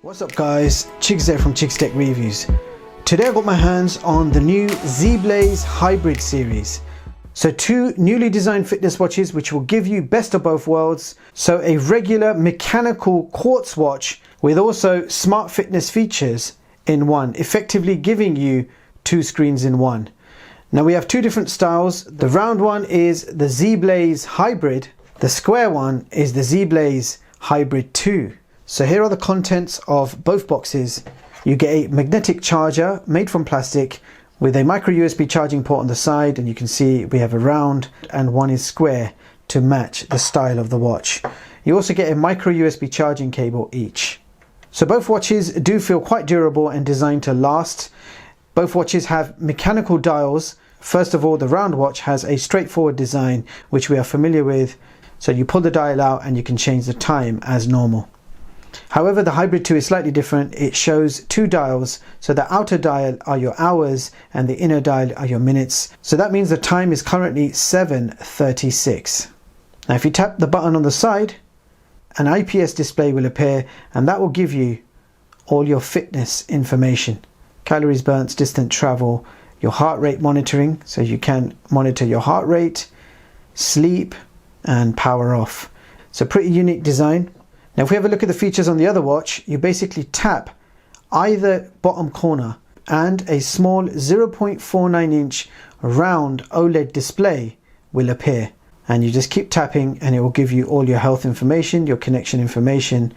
What's up guys, Chigs there from Chigs Tech Reviews. Today I got my hands on the new ZEBLAZE Hybrid Series. So two newly designed fitness watches which will give you best of both worlds. So a regular mechanical quartz watch with also smart fitness features in one, effectively giving you two screens in one. Now we have two different styles. The round one is the ZEBLAZE Hybrid. The square one is the ZEBLAZE Hybrid 2. So here are the contents of both boxes. You get a magnetic charger made from plastic with a micro USB charging port on the side, and you can see we have a round and one is square to match the style of the watch. You also get a micro USB charging cable each. So both watches do feel quite durable and designed to last. Both watches have mechanical dials. First of all, the round watch has a straightforward design which we are familiar with. So you pull the dial out and you can change the time as normal. However, the Hybrid 2 is slightly different. It shows two dials, so the outer dial are your hours and the inner dial are your minutes. So that means the time is currently 7:36. Now if you tap the button on the side, an IPS display will appear and that will give you all your fitness information. Calories burnt, distance travel, your heart rate monitoring, so you can monitor your heart rate, sleep and power off. So pretty unique design. Now if we have a look at the features on the other watch, you basically tap either bottom corner and a small 0.49 inch round OLED display will appear, and you just keep tapping and it will give you all your health information, your connection information.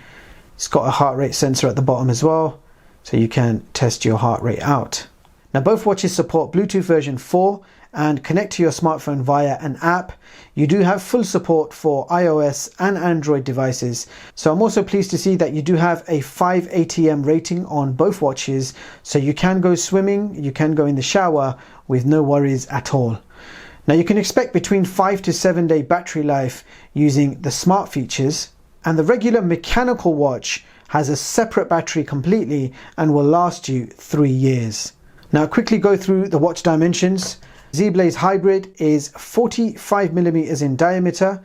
It's got a heart rate sensor at the bottom as well, so you can test your heart rate out. Now both watches support Bluetooth version 4 and connect to your smartphone via an app. You do have full support for iOS and Android devices. So I'm also pleased to see that you do have a 5 ATM rating on both watches. So you can go swimming, you can go in the shower with no worries at all. Now you can expect between 5 to 7 day battery life using the smart features, and the regular mechanical watch has a separate battery completely and will last you 3 years. Now I'll quickly go through the watch dimensions. ZEBLAZE Hybrid is 45 millimeters in diameter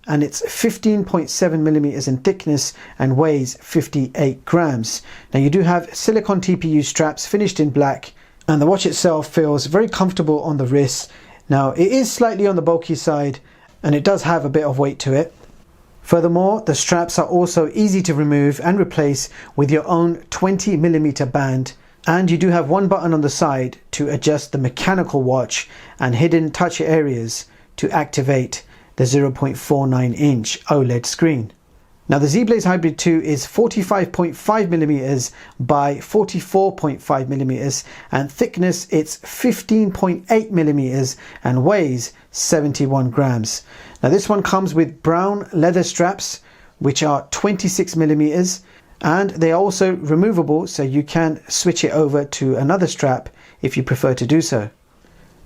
and it's 15.7 millimeters in thickness and weighs 58 grams. Now you do have silicone TPU straps finished in black, and the watch itself feels very comfortable on the wrist. Now it is slightly on the bulky side and it does have a bit of weight to it. Furthermore, the straps are also easy to remove and replace with your own 20 millimeter band. And you do have one button on the side to adjust the mechanical watch and hidden touch areas to activate the 0.49 inch OLED screen. Now the ZEBLAZE Hybrid 2 is 45.5 millimeters by 44.5 millimeters, and thickness it's 15.8 millimeters and weighs 71 grams. Now this one comes with brown leather straps which are 26 millimeters. And they are also removable, so you can switch it over to another strap if you prefer to do so.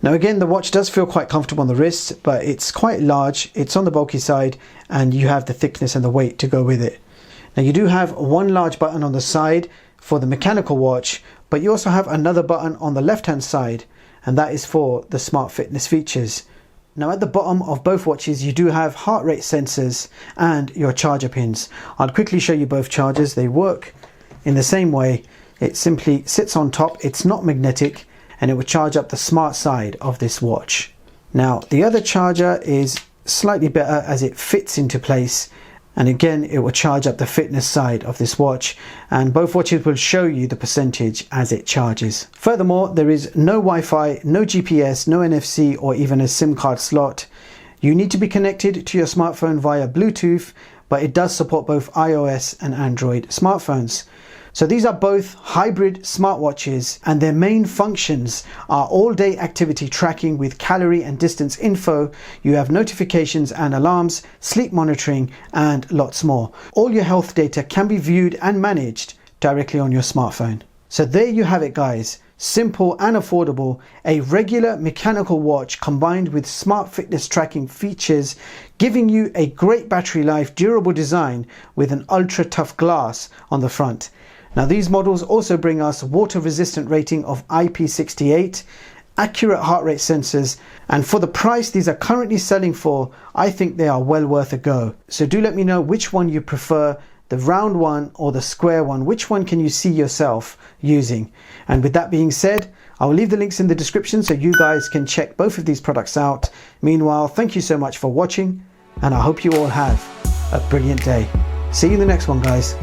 Now again, the watch does feel quite comfortable on the wrist, but it's quite large, it's on the bulky side, and you have the thickness and the weight to go with it. Now you do have one large button on the side for the mechanical watch, but you also have another button on the left hand side, and that is for the smart fitness features. Now at the bottom of both watches you do have heart rate sensors and your charger pins. I'll quickly show you both chargers. They work in the same way. It simply sits on top, it's not magnetic, and it will charge up the smart side of this watch. Now the other charger is slightly better as it fits into place, and again it will charge up the fitness side of this watch, and both watches will show you the percentage as it charges. Furthermore, there is no Wi-Fi, no GPS, no NFC or even a SIM card slot. You need to be connected to your smartphone via Bluetooth, but it does support both iOS and Android smartphones. So these are both hybrid smartwatches, and their main functions are all-day activity tracking with calorie and distance info. You have notifications and alarms, sleep monitoring, and lots more. All your health data can be viewed and managed directly on your smartphone. So there you have it guys. Simple and affordable, a regular mechanical watch combined with smart fitness tracking features, giving you a great battery life, durable design with an ultra tough glass on the front. Now these models also bring us water resistant rating of IP68, accurate heart rate sensors, and for the price these are currently selling for, I think they are well worth a go. So do let me know which one you prefer. the round one or the square one? Which one can you see yourself using? And with that being said, I will leave the links in the description so you guys can check both of these products out. Meanwhile, thank you so much for watching, and I hope you all have a brilliant day. See you in the next one, guys.